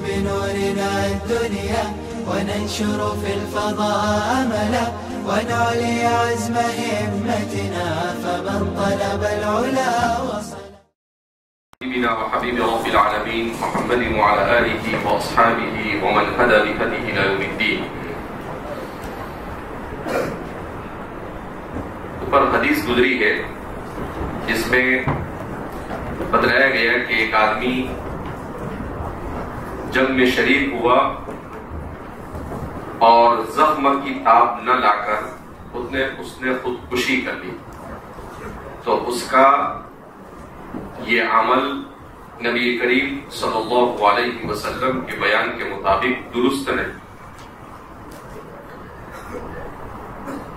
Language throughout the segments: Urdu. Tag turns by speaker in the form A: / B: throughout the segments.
A: بنورنا الدنيا وننشر في الفضاء أملا ونعلي عزم همتنا فمن طلب العلا وصل.
B: حبيبنا وحبيب رب العالمين محمد وعلى آله وأصحابه ومن هدى بهديه إلى يوم الدين. اوپر حدیث گزری ہے جس میں بتلایا گیا کہ ایک آدمی جنگ میں شریک ہوا اور زخم کی تاب نہ لا کر اس نے خودکشی کر لی، تو اس کا یہ عمل نبی کریم صلی اللہ علیہ وسلم کے بیان کے مطابق درست نہیں۔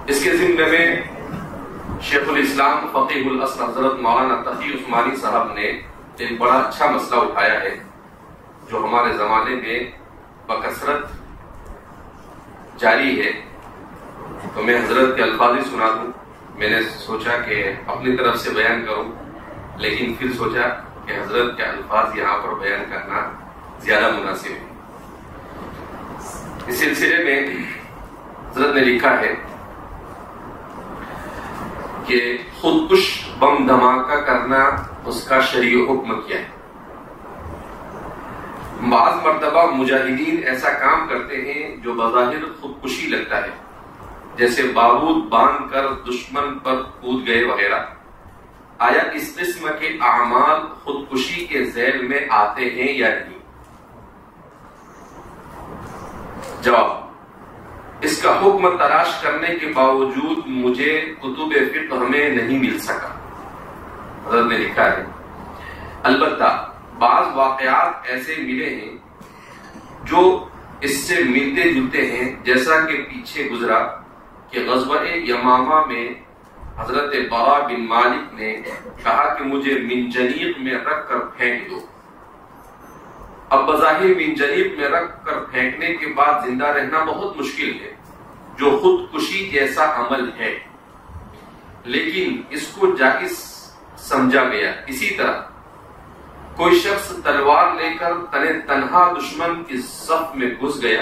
B: اس کے ضمن میں شیخ الاسلام فقیہ الاصل حضرت مولانا تقی عثمانی صاحب نے ایک بڑا اچھا مسئلہ اٹھایا ہے جو ہمارے زمانے میں بکثرت جاری ہے، تو میں حضرت کے الفاظ ہی سنا دوں۔ میں نے سوچا کہ اپنی طرف سے بیان کروں، لیکن پھر سوچا کہ حضرت کے الفاظ یہاں پر بیان کرنا زیادہ مناسب ہے۔ اس سلسلے میں حضرت نے لکھا ہے کہ خودکش بم دھماکہ کرنا اس کا شرعی حکم کیا ہے۔ بعض مرتبہ مجاہدین ایسا کام کرتے ہیں جو بظاہر خودکشی لگتا ہے، جیسے بارود باندھ کر دشمن پر کود گئے وغیرہ۔ آیا اس قسم کے اعمال خودکشی کے ذیل میں آتے ہیں یا نہیں؟ جواب: اس کا حکم تلاش کرنے کے باوجود مجھے کتب فقہ میں نہیں مل سکا۔ حضرت نے لکھا ہے البتہ بعض واقعات ایسے ملے ہیں جو اس سے ملتے جلتے ہیں، جیسا کہ پیچھے گزرا کہ غزوہ یمامہ میں حضرت برا بن مالک نے کہا کہ مجھے منجنیق میں رکھ کر پھینک دو۔ اب بظاہر منجنیق میں رکھ کر پھینکنے کے بعد زندہ رہنا بہت مشکل ہے، جو خودکشی جیسا عمل ہے، لیکن اس کو جائز سمجھا گیا۔ اسی طرح کوئی شخص تلوار لے کر تنہا دشمن کی صف میں گھس گیا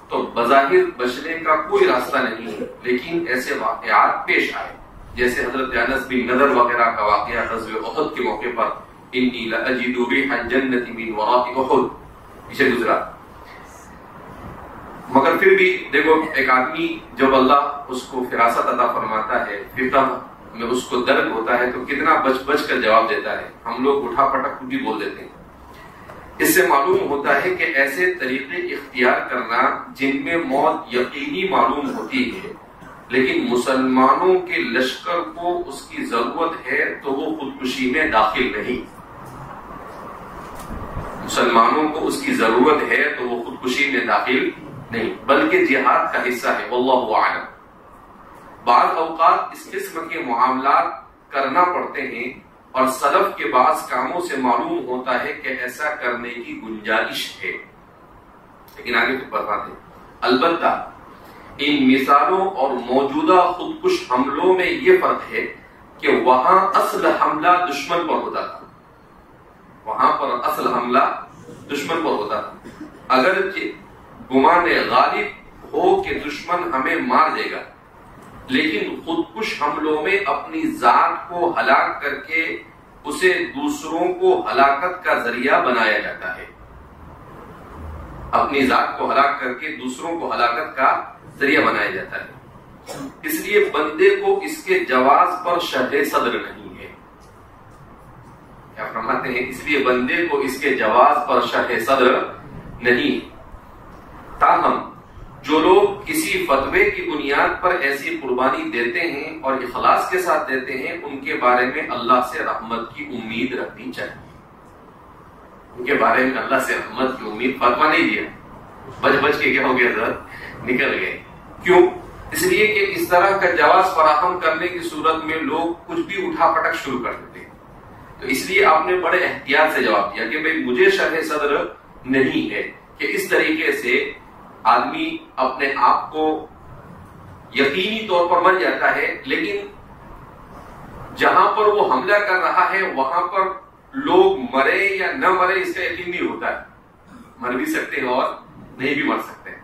B: تو بظاہر بچنے کا کوئی راستہ نہیں ہے، لیکن ایسے واقعات پیش آئے، جیسے حضرت انس بن نضر وغیرہ کا واقعہ غزوہ احد کے موقع پر انی لاجد ریح الجنۃ من وراء احد پیچھے گزرا۔ مگر پھر بھی دیکھو، ایک آدمی جب اللہ اس کو فراست عطا فرماتا ہے، فقہ میں اس کو درد ہوتا ہے، تو کتنا بچ بچ کر جواب دیتا ہے۔ ہم لوگ اٹھا پٹک کچھ بھی بول دیتے ہیں۔ اس سے معلوم ہوتا ہے کہ ایسے طریقے اختیار کرنا جن میں موت یقینی معلوم ہوتی ہے، لیکن مسلمانوں کے لشکر کو اس کی ضرورت ہے تو وہ خودکشی میں داخل نہیں۔ مسلمانوں کو اس کی ضرورت ہے تو وہ خودکشی میں داخل نہیں، بلکہ جہاد کا حصہ ہے، واللہ اعلم۔ بعض اوقات اس قسم کے معاملات کرنا پڑتے ہیں اور سلف کے بعض کاموں سے معلوم ہوتا ہے کہ ایسا کرنے کی گنجائش ہے، لیکن آگے تو فرماتے ہیں البتہ ان مثالوں اور موجودہ خودکش حملوں میں یہ فرق ہے کہ وہاں اصل حملہ دشمن پر ہوتا تھا، وہاں پر اصل حملہ دشمن پر ہوتا تھا۔ اگرچہ گمان غالب ہو کہ دشمن ہمیں مار دے گا، لیکن خودکش حملوں میں اپنی ذات کو ہلاک کر کے اسے دوسروں کو ہلاکت کا ذریعہ بنایا جاتا ہے۔ اپنی ذات کو ہلاک کر کے دوسروں کو ہلاکت کا ذریعہ بنایا جاتا ہے، اس لیے بندے کو اس کے جواز پر شرح صدر نہیں ہے۔ کیا فرماتے ہیں؟ اس لیے بندے کو اس کے جواز پر شرح صدر نہیں۔ تاہم جو لوگ کسی فتوے کی بنیاد پر ایسی قربانی دیتے ہیں اور اخلاص کے ساتھ دیتے ہیں، ان کے بارے میں اللہ سے رحمت کی امید رکھنی چاہیے۔ ان کے بارے میں اللہ سے رحمت کی امید، فتوہ نہیں دیا، بچ بچ کے کیا ہو گیا، نکل گئے۔ کیوں؟ اس لیے کہ اس طرح کا جواز فراہم کرنے کی صورت میں لوگ کچھ بھی اٹھا پٹک شروع کر دیتے ہیں، تو اس لیے آپ نے بڑے احتیاط سے جواب دیا کہ بھئی مجھے شرح صدر نہیں ہے کہ اس طریقے سے آدمی اپنے آپ کو یقینی طور پر مر جاتا ہے، لیکن جہاں پر وہ حملہ کر رہا ہے وہاں پر لوگ مرے یا نہ مرے اس کا یقین نہیں ہوتا ہے۔ مر بھی سکتے ہیں اور نہیں بھی مر سکتے ہیں.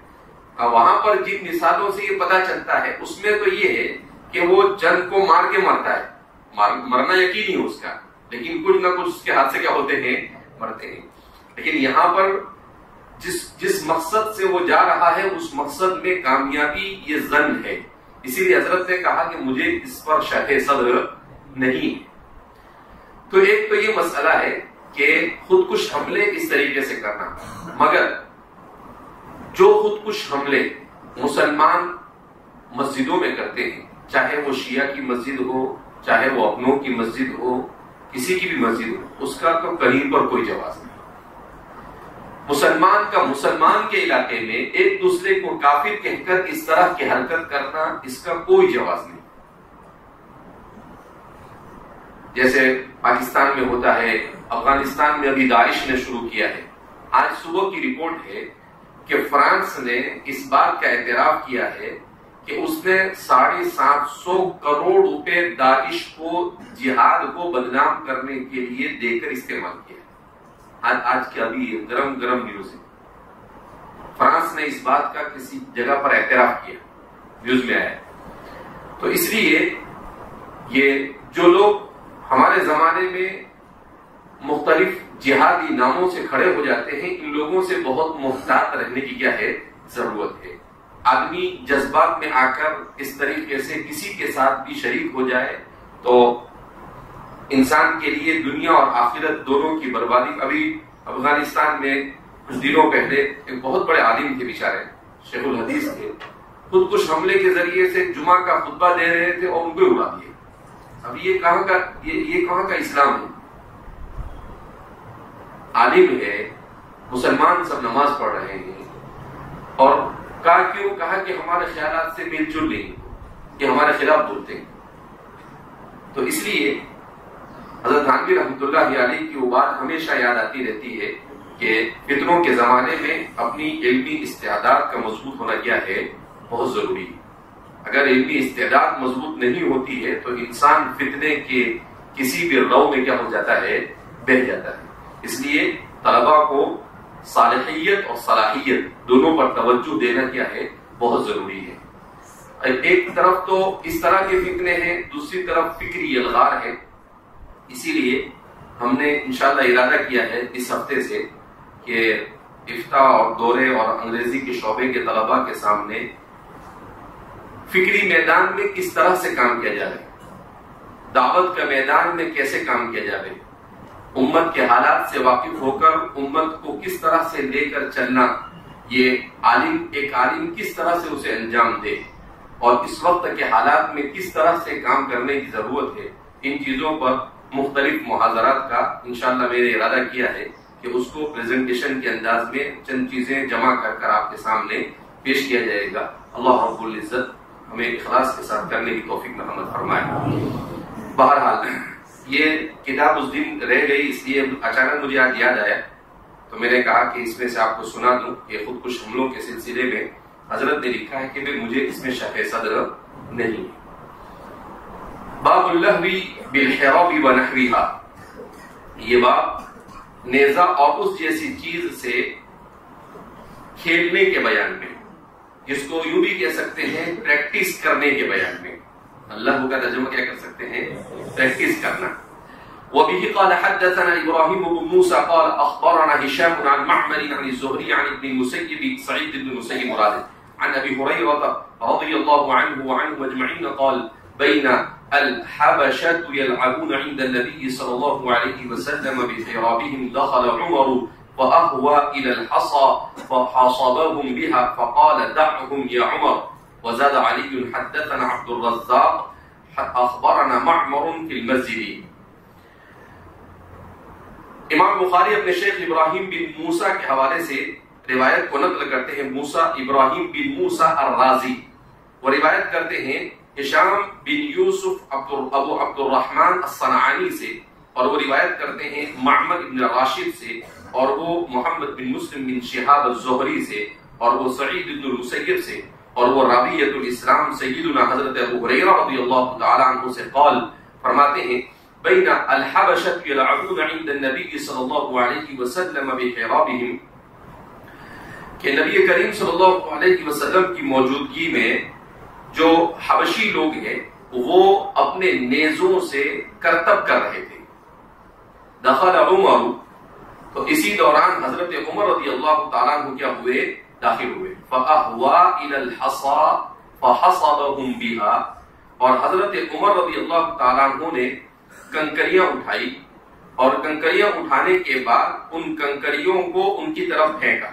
B: وہاں پر جن مثالوں سے یہ پتا چلتا ہے اس میں تو یہ ہے کہ وہ جنگ کو مار کے مرتا ہے, مرنا یقینی ہے اس کا, لیکن کچھ نہ کچھ اس کے ہاتھ سے کیا ہوتے ہیں, مرتے ہیں. لیکن یہاں پر جس مقصد سے وہ جا رہا ہے اس مقصد میں کامیابی یہ ظن ہے. اسی لیے حضرت نے کہا کہ مجھے اس پر شرح صدر نہیں. تو ایک تو یہ مسئلہ ہے کہ خودکش حملے اس طریقے سے کرنا, مگر جو خودکش حملے مسلمان مسجدوں میں کرتے ہیں, چاہے وہ شیعہ کی مسجد ہو, چاہے وہ اپنوں کی مسجد ہو, کسی کی بھی مسجد ہو, اس کا تو کہیں پر کوئی جواز نہیں. مسلمان کا مسلمان کے علاقے میں ایک دوسرے کو کافر کہہ کر اس طرح کی حرکت کرنا, اس کا کوئی جواز نہیں. جیسے پاکستان میں ہوتا ہے, افغانستان میں ابھی داعش نے شروع کیا ہے. آج صبح کی رپورٹ ہے کہ فرانس نے اس بات کا اعتراف کیا ہے کہ اس نے 750 کروڑ روپے داعش کو, جہاد کو بدنام کرنے کے لیے دے کر استعمال کیا. آج کے ابھی گرم نیوز ہے. فرانس نے اس بات کا کسی جگہ پر اعتراف کیا, نیوز میں آیا. تو اس لیے یہ جو لوگ ہمارے زمانے میں مختلف جہادی ناموں سے کھڑے ہو جاتے ہیں, ان لوگوں سے بہت محتاط رہنے کی کیا ہے, ضرورت ہے. آدمی جذبات میں آ کر اس طریقے سے کسی کے ساتھ بھی شریک ہو جائے تو انسان کے لیے دنیا اور آخرت دونوں کی بربادی. ابھی افغانستان میں کچھ دنوں پہلے ایک بہت بڑے عالم تھے, بیچارے شیخ الحدیث تھے, خودکش حملے کے ذریعے سے جمعہ کا خطبہ دے رہے تھے اور ان کو اڑا دیے. اب یہ کہاں کا اسلام ہے؟ عالم ہے, مسلمان سب نماز پڑھ رہے ہیں, اور کہا کہ ہمارے خیالات سے میل جل نہیں, کہ ہمارے خلاف بولتے ہیں. تو اس لیے حضرت تھانوی رحمۃ اللہ علیہ کی وہ بات ہمیشہ یاد آتی رہتی ہے کہ فتنوں کے زمانے میں اپنی علمی استعداد کا مضبوط ہونا کیا ہے, بہت ضروری ہے. اگر علمی استعداد مضبوط نہیں ہوتی ہے تو انسان فتنے کے کسی بھی رو میں کیا ہو جاتا ہے, بہہ جاتا ہے. اس لیے طلباء کو صالحیت اور صلاحیت دونوں پر توجہ دینا کیا ہے, بہت ضروری ہے. ایک طرف تو اس طرح کے فتنے ہیں, دوسری طرف فکری الغار ہے. اسی لیے ہم نے انشاءاللہ ارادہ کیا ہے اس ہفتے سے کہ افتاء اور دورے اور انگریزی کے شعبے کے طلباء کے سامنے فکری میدان میں کس طرح سے کام کیا جائے, دعوت کا میدان میں کیسے کام کیا جائے, امت کے حالات سے واقف ہو کر امت کو کس طرح سے لے کر چلنا, یہ ایک عالم کس طرح سے اسے انجام دے, اور اس وقت کے حالات میں کس طرح سے کام کرنے کی ضرورت ہے. ان چیزوں پر مختلف محاضرات کا انشاءاللہ میں نے ارادہ کیا ہے کہ اس کو پریزنٹیشن کے انداز میں چند چیزیں جمع کر آپ کے سامنے پیش کیا جائے گا. اللہ رب العزت ہمیں اخلاص کے ساتھ کرنے کی توفیق مرحمت فرمائے. بہرحال یہ کتاب اس دن رہ گئی, اس لیے اچانک مجھے آج یاد آیا تو میں نے کہا کہ اس میں سے آپ کو سنا دوں کہ خودکش حملوں کے سلسلے میں حضرت نے لکھا ہے کہ مجھے اس میں شرح صدر نہیں. باب اللہوی بالحراب ونحویہا, یہ باب نیزہ اور اس جیسی چیز سے کھیلنے کے بیان میں, جس کو یوں بھی کہہ سکتے ہیں پریکٹس کرنے کے بیان میں. اللہ کا ترجمہ کیا کر سکتے ہیں, پریکٹس کرنا. وبه قال حدثنا ابراهيم بن موسى قال اخبرنا هشام عن معمر عن الزهري عن ابن المسيب سعيد بن المسيب مراد عن ابي هريره رضي الله عنه وعنهم اجمعين قال بين الحبشة يلعبون عند النبي صلى الله عليه وسلم بحرابهم دخل عمر فأهوى إلى الحصى فحاصبهم بها فقال دعهم يا عمر. وزاد علي حدثنا عبد الرزاق أخبرنا معمر في المسجد. امام بخاری اپنے شیخ ابراہیم بن موسیٰ کے حوالے سے روایت کو نقل کرتے ہیں, موسیٰ ابراہیم بن موسیٰ الرازی, وہ روایت کرتے ہیں ہشام بن یوسف ابو عبد الرحمن الصنعانی سے, اور وہ روایت کرتے ہیں معمر بن راشد سے, اور وہ محمد بن مسلم بن شہاب الزہری سے, اور وہ سعید بن المسیب سے, اور وہ رابعۃ الاسلام سیدنا حضرت ابو ہریرہ رضی اللہ تعالی عنہ سے قال فرماتے ہیں بین الحبشۃ یلعبون عند النبی صلی اللہ علیہ وسلم بحرابهم, کہ نبی کریم صلی اللہ علیہ وسلم کی موجودگی میں جو حبشی لوگ ہیں وہ اپنے نیزوں سے کرتب کر رہے تھے. دخل عمر، تو اسی دوران حضرت عمر رضی اللہ تعالیٰ عنہ کیا ہوئے؟ داخل ہوئے. فأہوا إلی الحصى فحصبهم بها، اور حضرت عمر رضی اللہ تعالیٰ عنہ نے کنکریاں اٹھائی اور کنکریاں اٹھانے کے بعد ان کنکریوں کو ان کی طرف پھینکا،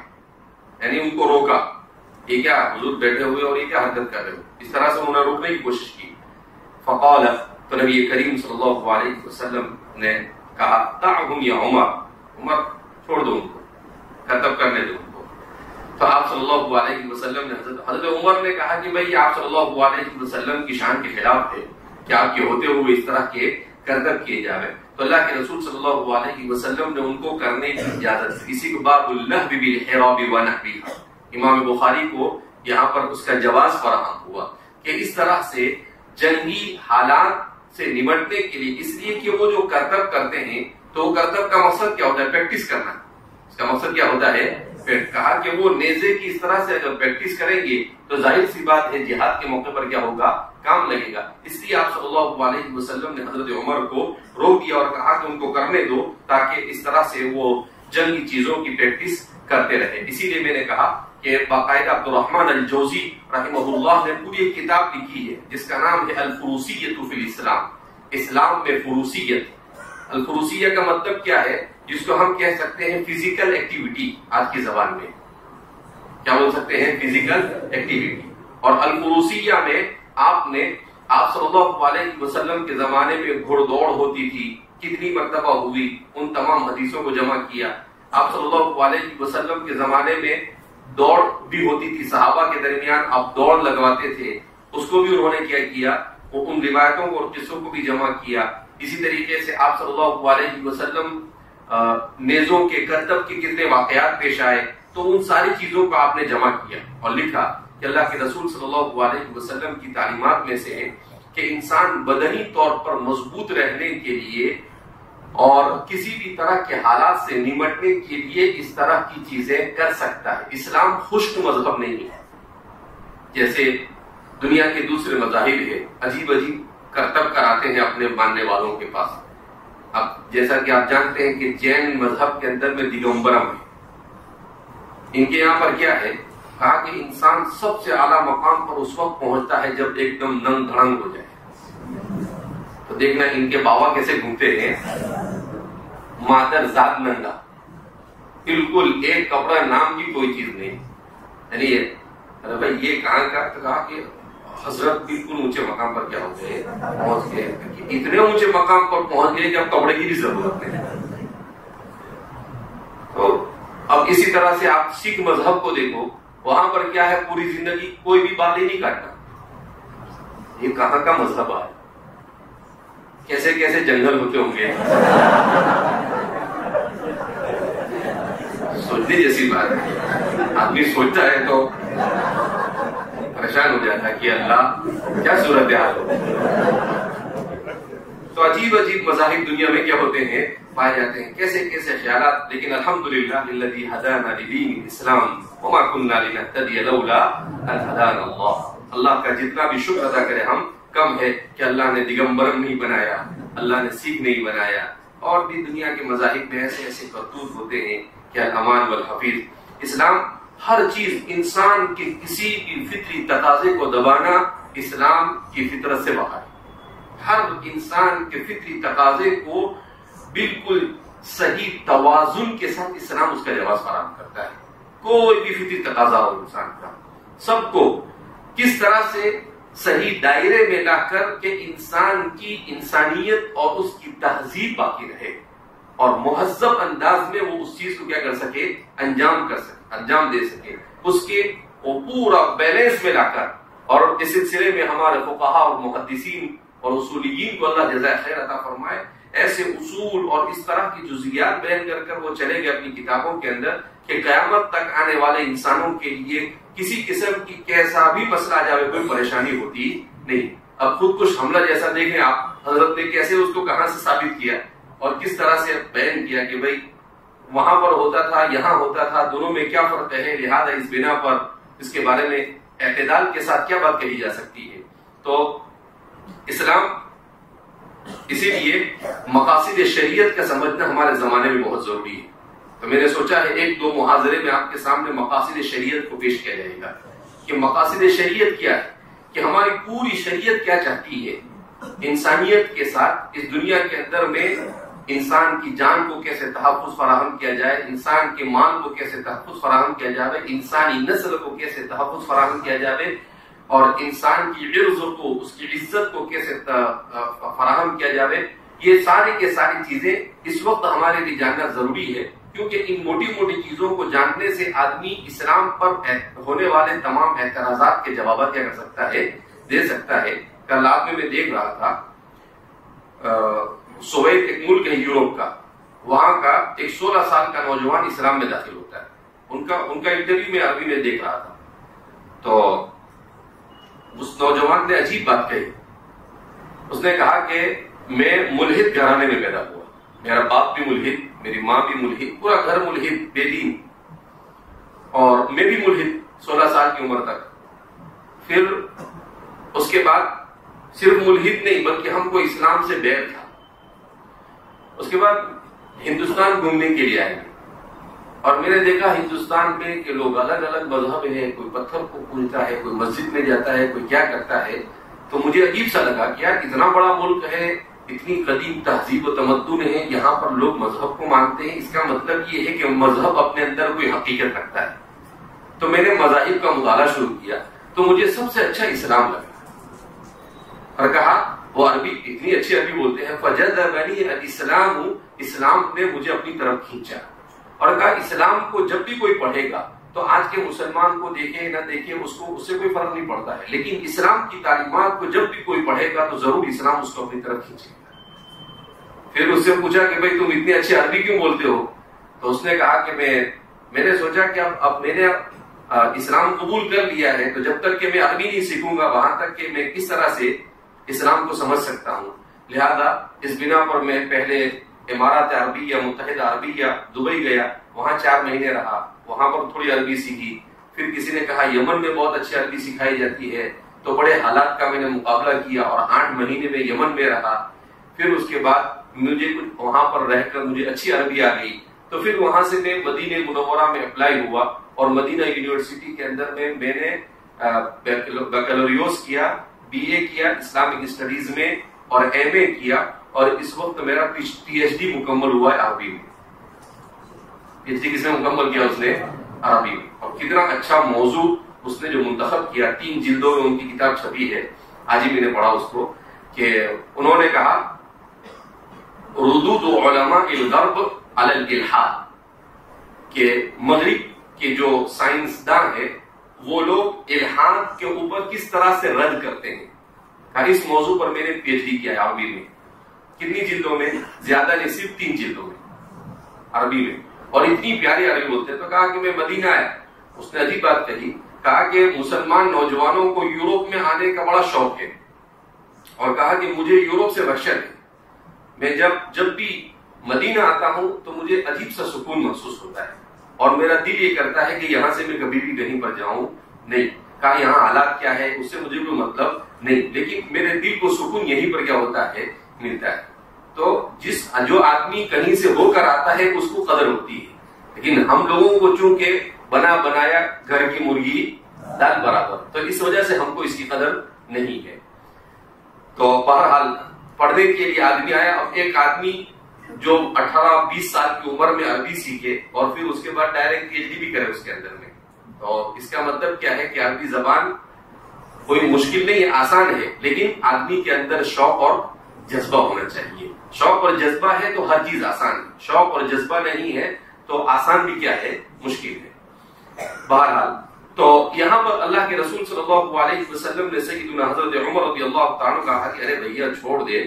B: یعنی ان کو روکا. یہ کیا حضور بیٹھے ہوئے اور یہ کیا حرکت کر رہے ہو؟ اس طرح سے انہوں نے روکنے کی کوشش کی. فقال، تو نبی کریم صلی اللہ علیہ وسلم نے کہا دعہم یا عمر، عمر چھوڑ دو ان کو، کرتب کرنے دو ان کو. تو آپ صلی اللہ علیہ وسلم نے حضرت عمر نے کہا کہ بھئی آپ صلی اللہ علیہ وسلم کی شان کے خلاف ہے کہ آپ کے ہوتے ہوئے اس طرح کے کرتب کیے جاوے. تو اللہ کے رسول صلی اللہ علیہ وسلم نے ان کو کرنے کی اجازت دی. اسی کو باب اللہو بالحراب ونحوها، امام بخاری کو یہاں پر اس کا جواز فراہم ہوا کہ اس طرح سے جنگی حالات سے نمٹنے کے لیے، اس لیے کہ وہ جو کرتب کرتے ہیں تو کرتب کا مقصد کیا ہوتا ہے؟ پریکٹس کرنا. اس کا مقصد کیا ہوتا ہے؟ کہا کہ وہ نیزے کی اس طرح سے اگر پریکٹس کریں گے تو ظاہر سی بات ہے جہاد کے موقع پر کیا ہوگا؟ کام لگے گا. اس لیے آپ صلی اللہ علیہ وسلم نے حضرت عمر کو روک دیا اور کہا کہ ان کو کرنے دو تاکہ اس طرح سے وہ جنگی چیزوں کی پریکٹس کرتے رہے. اسی لیے میں نے کہا کہ باقاعدہ عبد الرحمن الجوزی رحمہ اللہ نے پوری ایک کتاب لکھی ہے جس کا نام ہے الفروسیۃ فی الاسلام، اسلام میں فروسیت. الفروسیہ کا مطلب کیا ہے؟ جس کو ہم کہہ سکتے ہیں فزیکل ایکٹیویٹی. آج کی زبان میں کیا بول سکتے ہیں؟ Physical activity. اور الفروسیہ میں آپ صلی اللہ علیہ وسلم کے زمانے میں گھڑ دوڑ ہوتی تھی، کتنی مرتبہ ہوئی، ان تمام حدیثوں کو جمع کیا. آپ صلی اللہ علیہ وسلم کے زمانے میں دوڑ بھی ہوتی تھی، صحابہ کے درمیان آپ دوڑ لگواتے تھے، اس کو بھی انہوں نے کیا کیا؟ وہ ان روایتوں کو اور قصوں کو بھی جمع کیا. اسی طریقے سے آپ صلی اللہ علیہ وسلم نیزوں کے کرتب کے کتنے واقعات پیش آئے، تو ان ساری چیزوں کو آپ نے جمع کیا اور لکھا کہ اللہ کے رسول صلی اللہ علیہ وسلم کی تعلیمات میں سے ہے کہ انسان بدنی طور پر مضبوط رہنے کے لیے اور کسی بھی طرح کے حالات سے نمٹنے کے لیے اس طرح کی چیزیں کر سکتا ہے. اسلام خشک مذہب نہیں ہے جیسے دنیا کے دوسرے مذاہب ہے، عجیب عجیب کرتب کراتے ہیں اپنے ماننے والوں کے پاس. اب جیسا کہ آپ جانتے ہیں کہ جین مذہب کے اندر میں دگمبرم ہے. ان کے یہاں پر کیا ہے؟ کہا کہ انسان سب سے اعلیٰ مقام پر اس وقت پہنچتا ہے جب ایک دم ننگ دھڑنگ ہو جائے. تو دیکھنا ان کے بابا کیسے گھومتے ہیں، مادر ذات ننگا، بالکل ایک کپڑا نام کی کوئی چیز نہیں. یعنی ارے بھائی یہ کہاں کا؟ تو کہا کہ حضرت بالکل اونچے مقام پر کیا ہو گئے، پہنچ گئے. اتنے اونچے مقام پر پہنچ گئے کہ اب کپڑے کی بھی ضرورت نہیں. تو اب اسی طرح سے آپ سکھ مذہب کو دیکھو، وہاں پر کیا ہے؟ پوری زندگی کوئی بھی بال ہی نہیں کاٹنا. یہ کہاں کا مذہب ہے؟ کیسے کیسے جنگل ہوتے ہوں گے. سوچنے جیسی بات ہے. آدمی سوچتا ہے تو پریشان ہو جاتا ہے کہ اللہ کیا صورت حال ہو. تو عجیب عجیب مذاہب دنیا میں کیا ہوتے ہیں؟ پائے جاتے ہیں، کیسے کیسے خیالات. لیکن الحمدللہ الذی ہدانا لدین الاسلام وما كنا لنهتدی لولا ان ہدانا اللہ. اللہ کا جتنا بھی شکر ادا کرے ہم کم ہے کہ اللہ نے دگمبرم نہیں بنایا، اللہ نے سکھ نہیں بنایا. اور بھی دنیا کے مذاہب میں ایسے ایسے کرتوت ہوتے ہیں کہ الامان والحفیظ. اسلام ہر چیز، انسان کے کسی بھی فطری تقاضے کو دبانا اسلام کی فطرت سے باہر. ہر انسان کے فطری تقاضے کو بالکل صحیح توازن کے ساتھ اسلام اس کا جواز فراہم کرتا ہے. کوئی بھی فطری تقاضا ہو انسان کا، سب کو کس طرح سے صحیح دائرے میں لا کر کہ انسان کی انسانیت اور اس کی تہذیب باقی رہے اور مہذب انداز میں وہ اس چیز کو کیا کر سکے؟ انجام دے سکے. اس کے وہ پورا بیلنس میں لا کر. اور اس سلسلے میں ہمارے فقہاء اور محدثین اور اصولیین کو اللہ جزائے خیر عطا فرمائے، ایسے اصول اور اس طرح کی جزئیات بیان کر کر وہ چلے گئے اپنی کتابوں کے اندر کہ قیامت تک آنے والے انسانوں کے لیے کسی قسم کی کیسا بھی مسئلہ آ جائے کوئی پریشانی ہوتی نہیں. اب خود کش حملہ جیسا دیکھیں آپ، حضرت نے کیسے اس کو کہاں سے ثابت کیا اور کس طرح سے بیان کیا کہ بھائی وہاں پر ہوتا تھا یہاں ہوتا تھا، دونوں میں کیا فرق ہے، لہذا اس بنا پر اس کے بارے میں اعتدال کے ساتھ کیا بات کہی جا سکتی ہے۔ تو اسلام اسی لیے مقاصد شریعت کا سمجھنا ہمارے زمانے میں بہت ضروری ہے۔ تو میں نے سوچا ہے ایک دو محاضرے میں آپ کے سامنے مقاصد شریعت کو پیش کیا جائے گا کہ مقاصد شریعت کیا ہے، کہ ہماری پوری شریعت کیا چاہتی ہے انسانیت کے ساتھ، اس دنیا کے اندر میں انسان کی جان کو کیسے تحفظ فراہم کیا جائے، انسان کے مال کو کیسے تحفظ فراہم کیا جائے، انسانی نسل کو کیسے تحفظ فراہم کیا جائے، اور انسان کی عرض کو، اس کی عزت کو کیسے فراہم کیا جائے۔ یہ ساری کے ساری چیزیں اس وقت ہمارے لیے جاننا ضروری ہے، کیونکہ ان موٹی موٹی چیزوں کو جاننے سے آدمی اسلام پر ہونے والے تمام اعتراضات کے جوابات کیا کر سکتا ہے، دے سکتا ہے۔ کل رات میں دیکھ رہا تھا سوویت ایک ملک ہے یورپ کا، وہاں کا ایک 16 سال کا نوجوان اسلام میں داخل ہوتا ہے، ان کا انٹرویو میں عربی میں دیکھ رہا تھا، تو اس نوجوان نے عجیب بات کہی۔ اس نے کہا کہ میں ملحد گھرانے میں پیدا ہوا، میرا باپ بھی ملحد، میری ماں بھی ملحد، پورا گھر ملحد بے دین، اور میں بھی ملحد 16 سال کی عمر تک۔ پھر اس کے بعد صرف ملحد نہیں بلکہ ہم کو اسلام سے بیعت تھا۔ اس کے بعد ہندوستان گھومنے کے لیے آئے، اور میں نے دیکھا ہندوستان میں کہ لوگ الگ الگ مذہب ہیں، کوئی پتھر کو پوجتا ہے، کوئی مسجد میں جاتا ہے، کوئی کیا کرتا ہے۔ تو مجھے عجیب سا لگا کہ یار اتنا بڑا ملک ہے، اتنی قدیم تہذیب و تمدن ہے، یہاں پر لوگ مذہب کو مانتے ہیں، اس کا مطلب یہ ہے کہ مذہب اپنے اندر کوئی حقیقت رکھتا ہے۔ تو میں نے مذاہب کا مطالعہ شروع کیا، تو مجھے سب سے اچھا اسلام لگا، اور کہا وہ عربی اتنی اچھی عربی بولتے ہیں، فجذبنی الاسلام، اسلام نے مجھے اپنی طرف کھینچا، اور کہا اسلام کو جب بھی کوئی پڑھے گا تو آج کے مسلمان کو دیکھے نہ دیکھے اس سے کوئی فرق نہیں پڑتا ہے، لیکن اسلام کی تعلیمات کو جب بھی کوئی پڑھے گا تو ضرور اسلام اس کو اپنی طرف کھینچے گا۔ پھر اس سے پوچھا کہ بھائی تم اتنی اچھی عربی کیوں بولتے ہو؟ تو اس نے کہا کہ میں نے سوچا کہ اب میں نے اسلام قبول کر لیا ہے، تو جب تک کہ میں عربی نہیں سیکھوں گا وہاں تک کہ میں کس طرح سے اسلام کو سمجھ سکتا ہوں۔ لہذا اس بنا پر میں پہلے امارات عربیہ، متحدہ عربیہ دبئی گیا، وہاں 4 مہینے رہا، وہاں پر تھوڑی عربی سیکھی۔ پھر کسی نے کہا یمن میں بہت اچھی عربی سکھائی جاتی ہے، تو بڑے حالات کا میں نے مقابلہ کیا اور 8 مہینے میں یمن میں رہا۔ پھر اس کے بعد مجھے وہاں پر رہ کر مجھے اچھی عربی آ گئی، تو پھر وہاں سے میں مدینہ منورہ میں اپلائی ہوا، اور مدینہ یونیورسٹی کے اندر میں نے بیکلوریوس کیا، بی اے کیا اسلامک اسٹڈیز میں، اور ایم اے کیا، اور اس وقت میرا پی ایچ ڈی مکمل ہوا ہے عربی میں۔ پی ایچ ڈی کس نے مکمل کیا؟ اس نے عربی میں۔ اور کتنا اچھا موضوع اس نے جو منتخب کیا، 3 جلدوں میں ان کی کتاب چھپی ہے، آج ہی میں نے پڑھا اس کو، کہ انہوں نے کہا ردود علماء الغرب علی الالحاد، کہ مغرب کے جو سائنسداں ہیں وہ لوگ الحاد کے اوپر کس طرح سے رد کرتے ہیں۔ اس موضوع پر میں نے پی ایچ ڈی کیا ہے عربی میں۔ کتنی جلدوں میں؟ زیادہ نہیں، صرف 3 جلدوں میں عربی میں، اور اتنی پیاری عربی بولتے ہیں۔ تو کہا کہ میں مدینہ آیا، اس نے عجیب بات کہی، کہا کہ مسلمان نوجوانوں کو یوروپ میں آنے کا بڑا شوق ہے، اور کہا کہ مجھے یوروپ سے وحشت ہے، میں جب بھی مدینہ آتا ہوں تو مجھے عجیب سا سکون محسوس ہوتا ہے، اور میرا دل یہ کرتا ہے کہ یہاں سے میں کبھی بھی کہیں پر جاؤں نہیں۔ کہا یہاں حالات کیا ہے اس سے مجھے کوئی مطلب نہیں، لیکن میرے دل کو سکون یہیں پر کیا ہوتا ہے، ملتا ہے۔ تو جو آدمی کہیں سے ہو کر آتا ہے اس کو قدر ہوتی ہے، لیکن ہم لوگوں کو چونکہ بنا بنایا گھر کی مرغی دال برابر، تو اس وجہ سے ہم کو اس کی قدر نہیں ہے۔ تو بہرحال پڑھنے کے لیے آدمی آیا۔ اب ایک آدمی جو 18-20 سال کی عمر میں عربی سیکھے اور پھر اس کے بعد ڈائریکٹ پی ایچ ڈی بھی کرے اس کے اندر میں، تو اس کا مطلب کیا ہے کہ عربی زبان کوئی مشکل نہیں ہے، آسان ہے، لیکن آدمی کے اندر شوق اور جذبہ ہونا چاہیے۔ شوق اور جذبہ ہے تو ہر چیز آسان ہے، شوق اور جذبہ نہیں ہے تو آسان بھی کیا ہے، مشکل ہے۔ بہرحال تو یہاں پر اللہ کے رسول صلی اللہ علیہ وسلم نے سیدنا حضرت عمر رضی اللہ تعالیٰ عنہ کہا کہ ارے بھیا چھوڑ دے،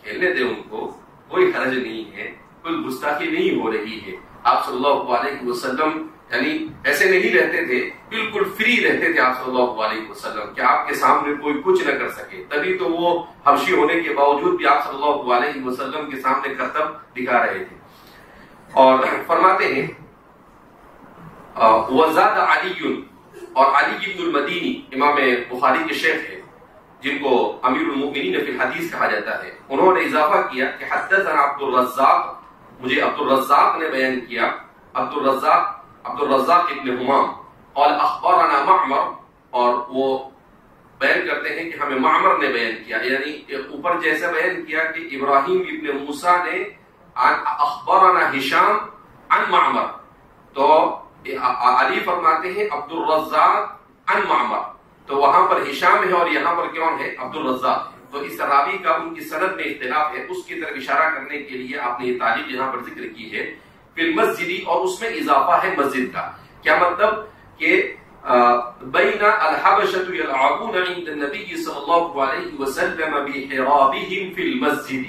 B: کھیلنے دے ان کو، کوئی حرج نہیں ہے، کوئی گستاخی نہیں ہو رہی ہے۔ آپ صلی اللہ علیہ وسلم یعنی ایسے نہیں رہتے تھے، بالکل فری رہتے تھے آپ صلی اللہ علیہ وسلم کہ آپ کے سامنے کوئی کچھ نہ کر سکے، تبھی تو وہ حبشی ہونے کے باوجود بھی آپ صلی اللہ علیہ وسلم کے سامنے کرتب دکھا رہے تھے۔ اور فرماتے ہیں وزاد علی، اور علی بن المدینی امام بخاری کے شیخ ہیں جن کو امیر المؤمنین فی الحدیث کہا جاتا ہے، انہوں نے اضافہ کیا کہ حدثنا عبد الرزاق، مجھے عبد الرزاق نے بیان کیا، عبد الرزاق ابن حمام، قال اخبرنا معمر، اور وہ بیان کرتے ہیں کہ ہمیں معمر نے بیان کیا، یعنی اوپر جیسا بیان کیا کہ ابراہیم ابن موسیٰ نے اخبرنا ہشام عن معمر، تو علی فرماتے ہیں عبد الرزاق عن معمر، تو وہاں پر ہشام ہے اور یہاں پر کون ہے؟ عبد الرزاق ہے۔ تو اس راوی کا ان کی سند میں اختلاف ہے، اس کی طرف اشارہ کرنے کے لیے آپ نے یہ تعریف یہاں پر ذکر کی ہے فی المسجد، اور اس میں اضافہ ہے مسجد کا۔ کیا مطلب کہ بین الحبشۃ یلعبون عند النبی صلی اللہ علیہ وسلم بحرابہم فی المسجد،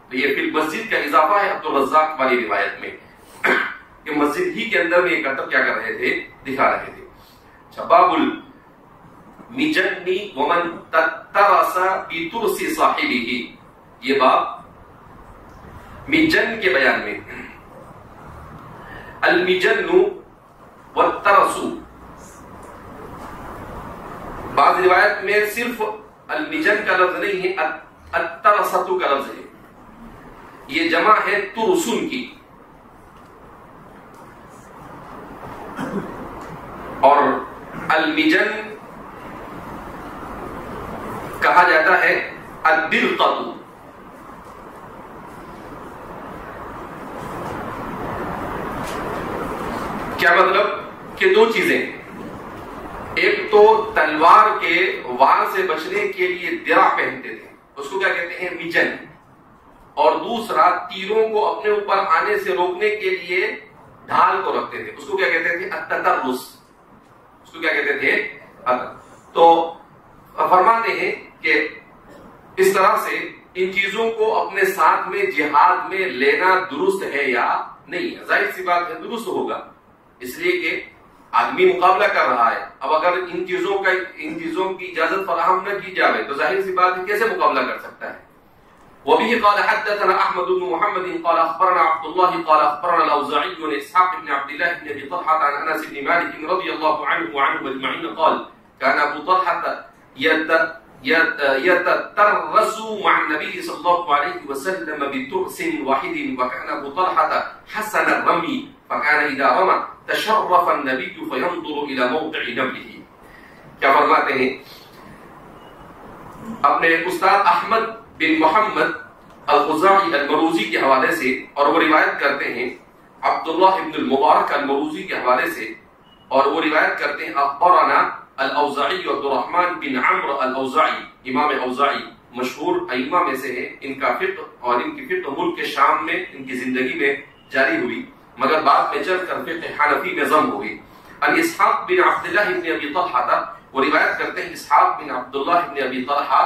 B: تو یہ فی المسجد کا اضافہ ہے عبد الرزاق والی روایت میں کہ مسجد ہی کے اندر میں یہ کرتب کیا کر رہے تھے؟ دکھا رہے تھے۔ باب المجن ومن تترس بترس صاحبہ، یہ باب مجن کے بیان میں، المجن والترس، بعض روایت میں صرف المجن کا لفظ نہیں ہے، الترست کا لفظ ہے، یہ جمع ہے ترسن کی، اور المجن کہا جاتا ہے الدرقۃ، کیا مطلب کہ دو چیزیں، ایک تو تلوار کے وار سے بچنے کے لیے درع پہنتے تھے، اس کو کیا کہتے ہیں؟ مجن، اور دوسرا تیروں کو اپنے اوپر آنے سے روکنے کے لیے ڈھال کو رکھتے تھے، اس کو کیا کہتے تھے؟ التترس، اس کو کیا کہتے تھے؟ تو فرماتے ہیں کہ اس طرح سے ان چیزوں کو اپنے ساتھ میں جہاد میں لینا درست ہے یا نہیں؟ ظاہر سی بات ہے درست ہوگا، اس لیے کہ آدمی مقابلہ کر رہا ہے، اب اگر ان چیزوں کی اجازت فراہم نہ کی جائے تو ظاہر سی بات ہے کیسے مقابلہ کر سکتا ہے؟ وبه قال حدثنا احمد بن محمد قال اخبرنا عبد الله قال اخبرنا الاوزاعي عن اسحاق بن عبد الله بن ابي طلحه عن انس بن مالك رضي الله عنه وعنهم اجمعين قال كان ابو طلحه يتترس مع النبي صلى الله عليه وسلم بترس واحد، وكان ابو طلحه حسن الرمي فكان اذا رمى تشرف النبي فينظر الى موضع نبله۔ کیا فرماتے ہیں؟ اپنے استاد احمد بن محمد الخزاعی المروزی کے حوالے سے، اور وہ روایت کرتے ہیں عبداللہ ابن المبارک المروزی کے حوالے سے، اور وہ روایت کرتے ہیں اخبرنا الاوزاعی عبد الرحمن بن عمرو الاوزاعی، امام اوزاعی مشہور ائمہ میں سے ہے، ان کا فقہ اور ان کی فقہ ملک کے شام میں ان کی زندگی میں جاری ہوئی، مگر بعد میں چل کر فقہ حنفی میں ضم ہوئی۔ ان اسحاق بن عبداللہ ابن ابی طلحہ، وہ روایت کرتے ہیں اسحاق بن عبداللہ ابن ابی طلحہ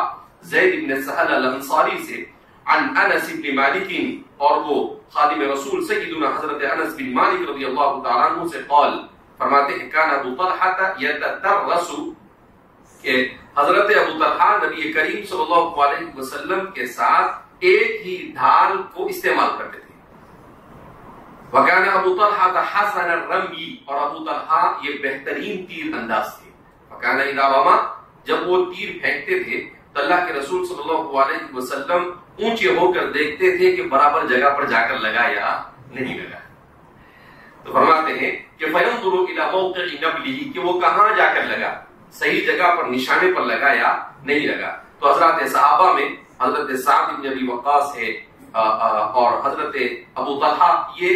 B: زید بن سہل الانصاری سے، عن انس بن مالک، اور وہ خادم رسول سیدنا حضرت انس بن مالک رضی اللہ تعالیٰ عنہ سے قال، فرماتے ہیں کان ابو طلحہ یتترس، کہ حضرت ابو طلحہ نبی کریم صلی اللہ علیہ وسلم کے ساتھ ایک ہی ڈھال کو استعمال کرتے تھے۔ وکان ابو طلحہ حسن الرمی، اور ابو طلحہ یہ بہترین تیر انداز تھے۔ وکان اذا رمى، جب وہ تیر پھینکتے تھے تو اللہ کے رسول صلی اللہ علیہ وسلم اونچے ہو کر دیکھتے تھے کہ برابر جگہ پر جا کر لگا یا نہیں لگا، تو فرماتے ہیں کہ فَيَنْظُرُ إِلَى مَوْقِعِ نَبْلِهِ، کہ وہ کہاں جا کر لگا، صحیح جگہ پر نشانے پر لگا یا نہیں لگا۔ تو حضرات صحابہ میں حضرت سعد بن ابی وقاص ہے اور حضرت ابو طلحہ، یہ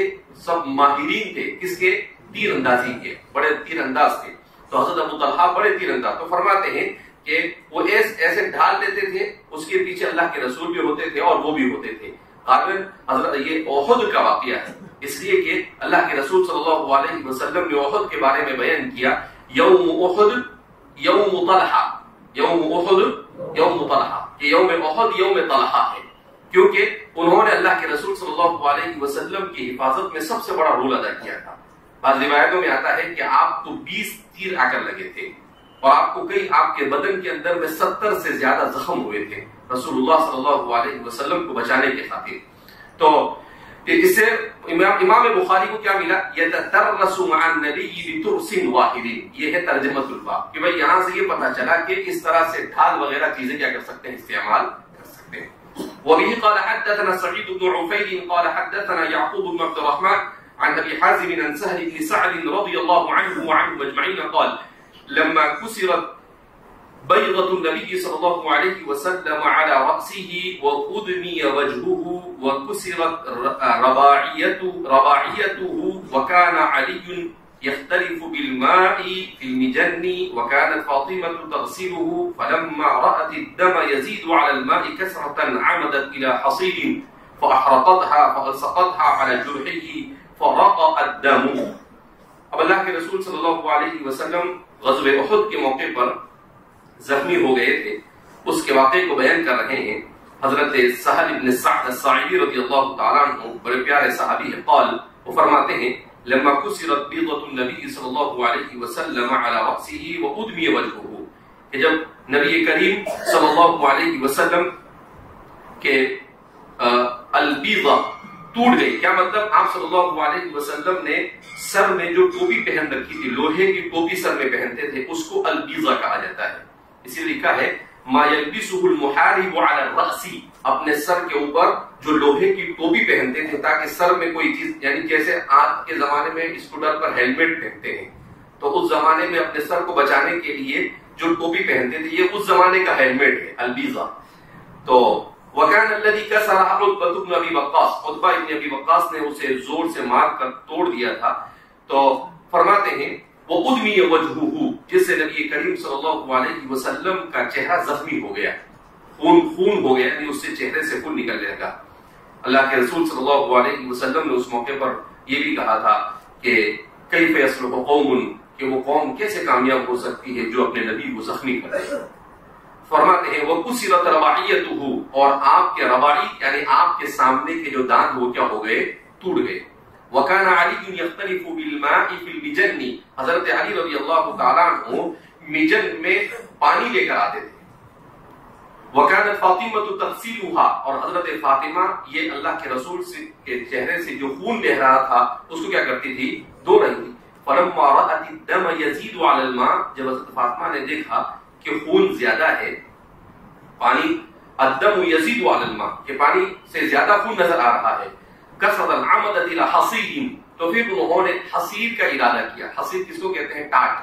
B: سب ماہرین تھے کس کے؟ تیر اندازی کے، بڑے تیر انداز تھے۔ تو حضرت ابو طلحہ بڑے تیر انداز، تو فرماتے ہیں کہ وہ ایسے ڈھال لیتے تھے، اس کے پیچھے اللہ کے رسول بھی ہوتے تھے اور وہ بھی ہوتے تھے۔ غالباً حضرت یہ احد کا واقعہ ہے، اس لیے کہ اللہ کے رسول صلی اللہ علیہ وسلم نے احد کے بارے میں بیان کیا، یوم احد یوم طلحہ، یوم احد یوم طلحہ، کہ یوم احد یوم طلحہ ہے، کیونکہ انہوں نے اللہ کے رسول صلی اللہ علیہ وسلم کی حفاظت میں سب سے بڑا رول ادا کیا تھا۔ بعض روایتوں میں آتا ہے کہ آپ کو 20 تیر آ کر لگے تھے، اور آپ کو آپ کے بدن کے اندر میں 70 سے زیادہ زخم ہوئے تھے رسول اللہ صلی اللہ علیہ وسلم کو بچانے کے خاطر۔ تو اس سے امام بخاری کو کیا ملا؟ یتدرس مع النبی بترس واحد، یہ ہے ترجمہ الباب کہ بھائی یہاں سے یہ پتہ چلا کہ اس طرح سے ڈھال وغیرہ چیزیں کیا کر سکتے ہیں، استعمال کر سکتے ہیں. وبه قال حدثنا سعيد بن عفيل قال حدثنا يعقوب بن عبد الرحمن عن ابي حازم عن سهل بن سعد رضي الله عنه وعنهم اجمعين قال لما كسرت بيضة النبي صلى الله عليه وسلم على رأسه وأدمي وجهه وكسرت رباعيته وكان علي يختلف بالماء في المجن وكانت فاطمة تغسله فلما رأت الدم يزيد على الماء كسرة عمدت إلى حصير فأحرقتها فألصقتها على جرحه فرق الدم. اب اللہ کے رسول صلی اللہ علیہ وسلم غزوہ احد کے موقع پر زخمی ہو گئے تھے، اس کے واقعے کو بیان کر رہے ہیں. حضرت سہل بن سعد الساعدی رضی اللہ تعالیٰ عنہ بڑے پیارے صحابی ہیں، قال وہ فرماتے ہیں لما كسرت بيضة النبي صلی اللہ علیہ وسلم على رأسه وأدمي وجهه، کہ جب نبی کریم صلی اللہ علیہ وسلم کے البیضہ ٹوٹ گئی، کیا مطلب؟ آپ صلی اللہ علیہ وسلم نے سر میں جو ٹوپی پہن رکھی تھی، لوہے کی ٹوپی سر میں پہنتے تھے، اس کو البیضہ کہا جاتا ہے. اسی لیے لکھا ہے ما يلبسه المحارب على الرأس، اپنے سر کے اوپر جو لوہے کی ٹوپی پہنتے تھے تاکہ سر میں کوئی چیز، یعنی جیسے آج کے زمانے میں اسکوٹر پر ہیلمٹ پہنتے ہیں تو اس زمانے میں اپنے سر کو بچانے کے لیے جو ٹوپی پہنتے تھے یہ اس زمانے کا ہیلمٹ ہے، البیضہ. تو وكان الذي كسر عتبة بن ابي وقاص، عتبہ ابن ابی وقاص نے اسے زور سے مار کر توڑ دیا تھا. تو فرماتے ہیں وہ ادمی وجہہ، جس سے نبی کریم صلی اللہ علیہ وسلم کا چہرہ زخمی ہو گیا، خون ہو گیا، یعنی اس سے چہرے سے خون نکلنے لگا. اللہ کے رسول صلی اللہ علیہ وسلم نے اس موقع پر یہ بھی کہا تھا کہ کیف یصلح قوم، کہ وہ قوم کیسے کامیاب ہو سکتی ہے جو اپنے نبی کو زخمی کرے. فرماتے ہیں وَكُسِرَتْ رَبَاعِيَتُهُ، اور آپ کے رباعی یعنی آپ کے سامنے کے جو دانت وہ کیا ہو گئے؟ ٹوٹ گئے. وَكَانَ عَلِيٌّ يَخْتَلِفُ بِالْمَاءِ فِي الْمِجَنِّ، حضرت علی رضی اللہ تعالیٰ عنہ مجن میں پانی لے کر آتے تھے. وَكَانَتْ فَاطِمَةُ تَغْسِلُهَا، اور حضرت فاطمہ یہ اللہ کے رسول کے چہرے سے جو خون بہ رہا تھا اس کو کیا کرتی تھی؟ دھو رہی تھی. فَلَمَّا رَأَتِ الدَّمَ يَزِيدُ عَلَى الْمَاءِ، جب حضرت فاطمہ نے دیکھا کہ خون زیادہ ہے، پانی الدم یزید علی الماء، کہ پانی سے زیادہ خون نظر آ رہا ہے، کسرۃ عمدت الی حصیر، تو پھر انہوں نے حصیر کا ارادہ کیا. حصیر کس کو کہتے ہیں؟ ٹاٹ.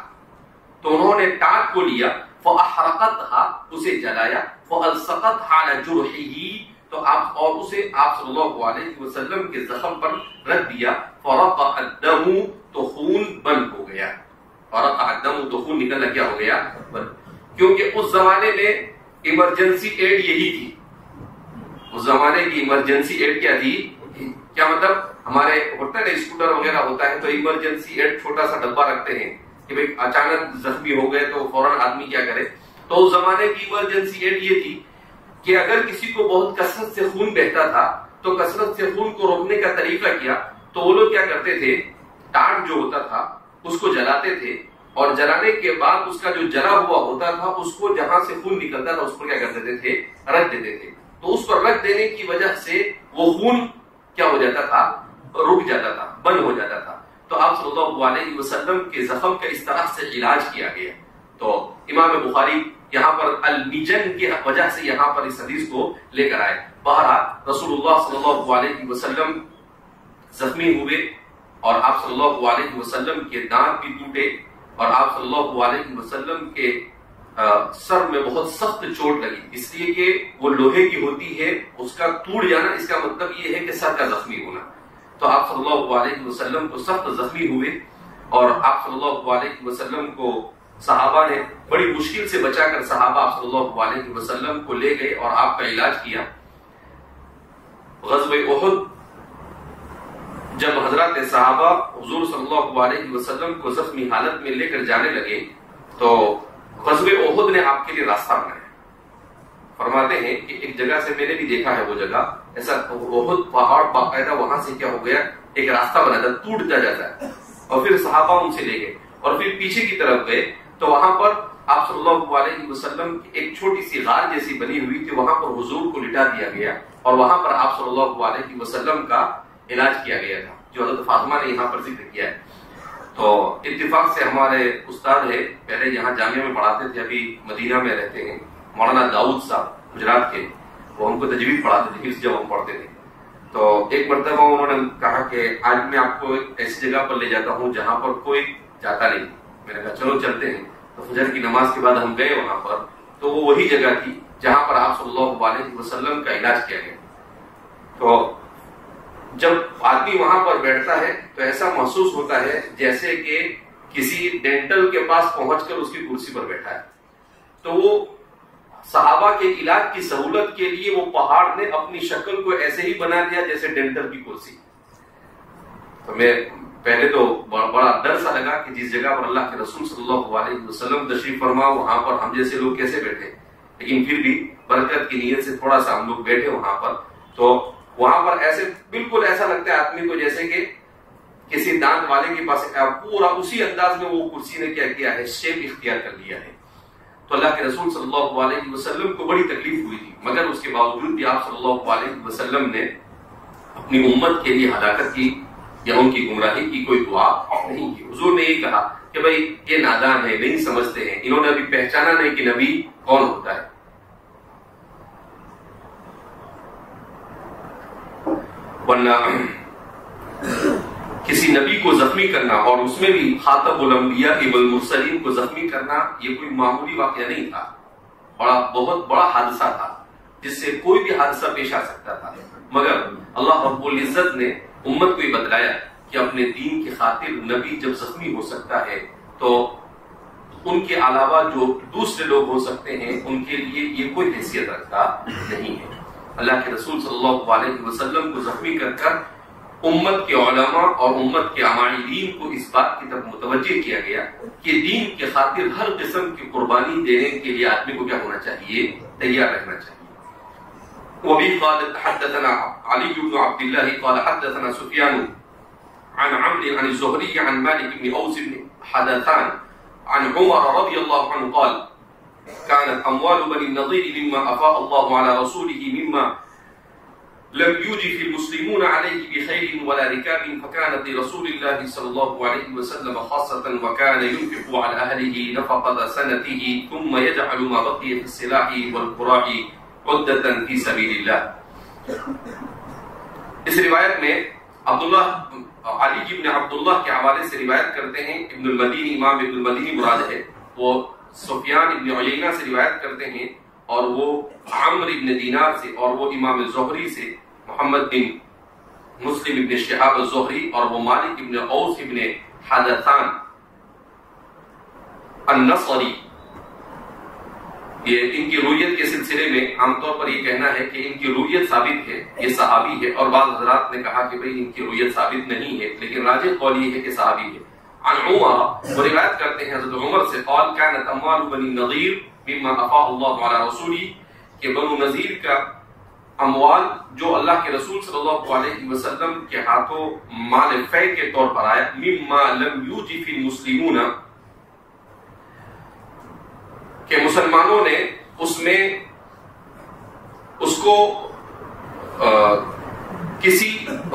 B: تو انہوں نے ٹاٹ کو لیا، فاحرقتها، اسے جلایا، فالصقتها علی جرحه، تو آپ اور اسے آپ صلی اللہ علیہ وسلم کے زخم پر رکھ دیا. فرق الدم، تو خون بند ہو گیا. فرق الدم، تو خون نکلنا کیا ہو گیا؟ بند. کیونکہ اس زمانے میں ایمرجنسی ایڈ یہی تھی. اس زمانے کی ایمرجنسی ایڈ کیا تھی؟ کیا مطلب؟ ہمارے ہوتا ہے نا اسکوٹر وغیرہ ہوتا ہے تو ایمرجنسی ایڈ چھوٹا سا ڈبہ رکھتے ہیں کہ بھئی اچانک زخمی ہو گئے تو فوراً آدمی کیا کرے. تو اس زمانے کی ایمرجنسی ایڈ یہ تھی کہ اگر کسی کو بہت کثرت سے خون بہتا تھا تو کثرت سے خون کو روکنے کا طریقہ کیا تو وہ لوگ کیا کرتے تھے؟ ٹاٹ جو ہوتا تھا اس کو جلاتے تھے، اور جلانے کے بعد اس کا جو جلا ہوا ہوتا تھا اس کو جہاں سے خون نکلتا تھا اس پر کیا کر دیتے تھے؟ رکھ دیتے تھے. تو اس پر رکھ دینے کی وجہ سے وہ خون کیا ہو جاتا تھا؟ رک جاتا تھا، بند ہو جاتا تھا. تو آپ صلی اللہ علیہ وسلم کے زخم کا اس طرح سے علاج کیا گیا. تو امام بخاری یہاں پر المجن کی وجہ سے یہاں پر اس حدیث کو لے کر آئے. بہرحال رسول اللہ صلی اللہ علیہ وسلم زخمی ہوئے اور آپ صلی اللہ علیہ وسلم کے دانت بھی ٹوٹے، اور آپ صلی اللہ علیہ وسلم کے سر میں بہت سخت چوٹ لگی، اس لیے کہ وہ لوہے کی ہوتی ہے، اس کا ٹوٹ جانا اس کا مطلب یہ ہے کہ سر کا زخمی ہونا. تو آپ صلی اللہ علیہ وسلم کو سخت زخمی ہوئے، اور آپ صلی اللہ علیہ وسلم کو صحابہ نے بڑی مشکل سے بچا کر صحابہ آپ صلی اللہ علیہ وسلم کو لے گئے اور آپ کا علاج کیا. غزوہ احد جب حضرات صحابہ حضور صلی اللہ علیہ وسلم کو زخمی حالت میں لے کر جانے لگے تو غزوہ احد نے آپ کے لیے راستہ بنایا. فرماتے ہیں کہ ایک جگہ سے میں نے بھی دیکھا ہے وہ جگہ ایسا احد پہاڑ باقاعدہ وہاں سے کیا ہو گیا ایک راستہ بنا تھا ٹوٹتا جاتا ہے اور پھر صحابہ ان سے لے گئے اور پھر پیچھے کی طرف گئے تو وہاں پر آپ صلی اللہ علیہ وسلم کی ایک چھوٹی سی غار جیسی بنی ہوئی تھی وہاں پر حضور کو لٹا دیا گیا اور وہاں پر آپ صلی اللہ علیہ وسلم کا علاج کیا گیا تھا جو حضرت فاطمہ نے یہاں پر ذکر کیا ہے. تو اتفاق سے ہمارے استاد ہے، پہلے یہاں جامعہ میں پڑھاتے تھے، ابھی مدینہ میں رہتے ہیں، مولانا داؤد صاحب گجرات کے، وہ ہم کو تجوید پڑھاتے تھے جب ہم پڑھتے تھے. تو ایک مرتبہ انہوں نے کہا کہ آج میں آپ کو ایک ایسی جگہ پر لے جاتا ہوں جہاں پر کوئی جاتا نہیں. میں نے کہا چلو چلتے ہیں. تو فجر کی نماز کے بعد ہم گئے وہاں پر، تو وہ وہی جگہ تھی جہاں پر آپ صلی اللہ علیہ وسلم کا علاج کیا گیا. تو جب آدمی وہاں پر بیٹھتا ہے تو ایسا محسوس ہوتا ہے جیسے کہ کسی ڈینٹل کے پاس پہنچ کر اس کی کرسی پر بیٹھا ہے. تو وہ صحابہ کے علاج کی سہولت کے لیے وہ پہاڑ نے اپنی شکل کو ایسے ہی بنا دیا جیسے ڈینٹل کی کرسی. تو میں پہلے تو بڑا ڈر سا لگا کہ جس جگہ پر اللہ کے رسول صلی اللہ علیہ وسلم تشریف فرما وہاں پر ہم جیسے لوگ کیسے بیٹھے. لیکن پھر بھی برکت کی نیت سے تھوڑا سا ہم لوگ بیٹھے وہاں پر. تو وہاں پر ایسے بالکل ایسا لگتا ہے آدمی کو جیسے کہ کسی دانت والے کے پاس پورا اسی انداز میں وہ کرسی نے کیا کیا ہے، شیپ اختیار کر لیا ہے. تو اللہ کے رسول صلی اللہ علیہ وسلم کو بڑی تکلیف ہوئی تھی، مگر اس کے باوجود بھی آپ صلی اللہ علیہ وسلم نے اپنی امت کے لیے ہلاکت کی یا ان کی گمراہی کی کوئی دعا نہیں کی. حضور نے یہ کہا کہ بھائی یہ نادان ہے، نہیں سمجھتے ہیں، انہوں نے ابھی پہچانا نہیں کہ نبی کون ہوتا ہے. ورنہ کسی نبی کو زخمی کرنا اور اس میں بھی خاتم الانبیاء والمرسلین کو زخمی کرنا یہ کوئی معمولی واقعہ نہیں تھا، بہت بڑا حادثہ تھا جس سے کوئی بھی حادثہ پیش آ سکتا تھا. مگر اللہ رب العزت نے امت کو یہ بتلایا کہ اپنے دین کی خاطر نبی جب زخمی ہو سکتا ہے تو ان کے علاوہ جو دوسرے لوگ ہو سکتے ہیں ان کے لیے یہ کوئی حیثیت رکھتا نہیں ہے. اللہ کے رسول صلی اللہ علیہ وسلم کو زخمی کر کر امت کے علماء اور امت کے عاملین کو اس بات کی طرف متوجہ کیا گیا کہ دین کے خاطر ہر قسم کی قربانی دینے کے لیے آدمی کو کیا ہونا چاہیے، تیار رہنا چاہیے. وبه قال حدثنا علي بن عبد الله قال حدثنا سفيان عن عمرو عن الزهري عن مالك بن اوس بن حدثان عن عمر رضي الله عنه قال كانت اموال بني النضير مما افاء الله على رسوله مما لم يوجف المسلمون عليه بخير ولا ركاب فكانت لرسول الله صلى الله عليه وسلم خاصة وكان ينفق على أهله نفقة سنته ثم يجعل ما بقي في السلاح والقراع عدة في سبيل الله. اس روایت میں عبداللہ علی بن عبداللہ کے حوالے سے روایت کرتے ہیں. ابن المدینی، امام ابن المدینی مراد ہے، وہ سفیان ابن عیینہ سے روایت کرتے ہیں اور وہ عمرو ابن دینار سے، اور وہ امام زہری سے محمد بن مسلم ابن شہاب الزہری، اور وہ مالک ابن اوس ابن حدثان النصری. یہ ان کی رویت کے سلسلے میں عام طور پر یہ کہنا ہے کہ ان کی رویت ثابت ہے، یہ صحابی ہے، اور بعض حضرات نے کہا کہ بھئی ان کی رویت ثابت نہیں ہے، لیکن راجح قول یہ ہے کہ صحابی ہے. عن عمر، وہ روایت کرتے ہیں حضرت عمر سے، قال كانت اموال بني النضير مما افاء الله على رسوله، کہ بنو نذیر کا اموال جو اللہ کے رسول صلی اللہ علیہ وسلم کے ہاتھوں مال فے کے طور پر آیا، مما لم يوجف المسلمون، کہ مسلمانوں نے اس میں اس کو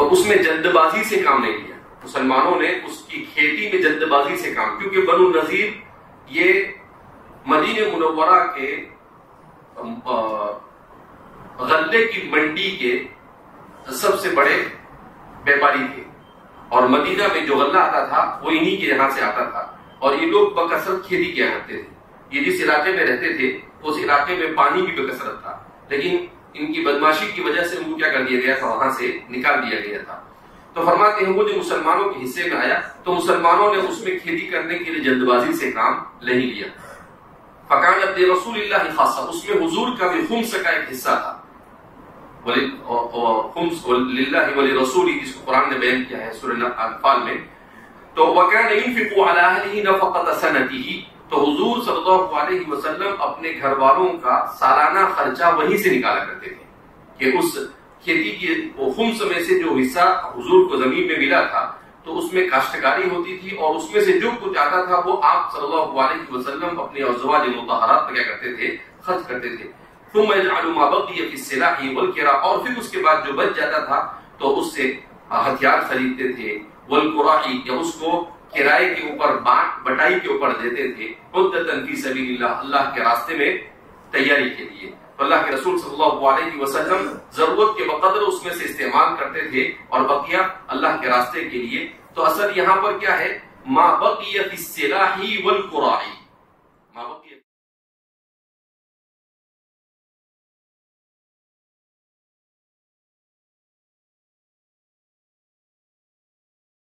B: اس میں جلد بازی سے کام نہیں لیا. مسلمانوں نے اس کی کھیتی میں جلد بازی سے کام، کیونکہ بنو نذیر یہ مدینہ منورہ کے غلے کی منڈی کے سب سے بڑے بیپاری تھے، اور مدینہ میں جو غلہ آتا تھا وہ انہی کے یہاں سے آتا تھا، اور یہ لوگ بکثرت کھیتی کیا کرتے تھے. یہ جس علاقے میں رہتے تھے اس علاقے میں پانی کی بکثرت تھا، لیکن ان کی بدماشی کی وجہ سے ان کو کیا کر دیا گیا تھا، وہاں سے نکال دیا گیا تھا. تو فرماتے ہیں وہ جو مسلمانوں کے حصے میں آیا تو مسلمانوں نے اس میں کھیتی کرنے کے لیے جلد بازی سے کام نہیں لیا. فکانت رسول اللہ خاصہ، اس میں حضور کا بھی خمس کا ایک حصہ تھا، خمس للہ ولرسولہ، جس کو قرآن نے بیان کیا ہے سورہ انفال میں. تو وکان ينفق على اهله نفقة سنته، تو حضور صلی اللہ علیہ وسلم اپنے گھر والوں کا سالانہ خرچہ وہیں سے نکالا کرتے تھے، کہ اس کھیتی کی خمس میں سے جو حصہ حضور کو زمین میں ملا تھا تو اس میں کاشتکاری ہوتی تھی، اور اس میں سے جو کچھ آتا تھا وہ آپ صلی اللہ علیہ وسلم اپنے ازواج مطہرات پر کیا کرتے تھے، خرچ کرتے تھے. ثم يجعل ما بقي في السلاح والكراء، اور پھر اس کے بعد جو بچ جاتا تھا تو اس سے ہتھیار خریدتے تھے، والقرائی یا اس کو کرائے کے اوپر بٹائی کے اوپر دیتے تھے، عدتاً فی سبیل اللہ، اللہ کے راستے میں تیاری کے لیے. تو اللہ کے رسول صلی اللہ علیہ وسلم ضرورت کے بقدر اس میں سے استعمال کرتے تھے اور بقیہ اللہ کے راستے کے لیے. تو اصل یہاں پر کیا ہے؟ ما بقی فی السلاح والقرائی،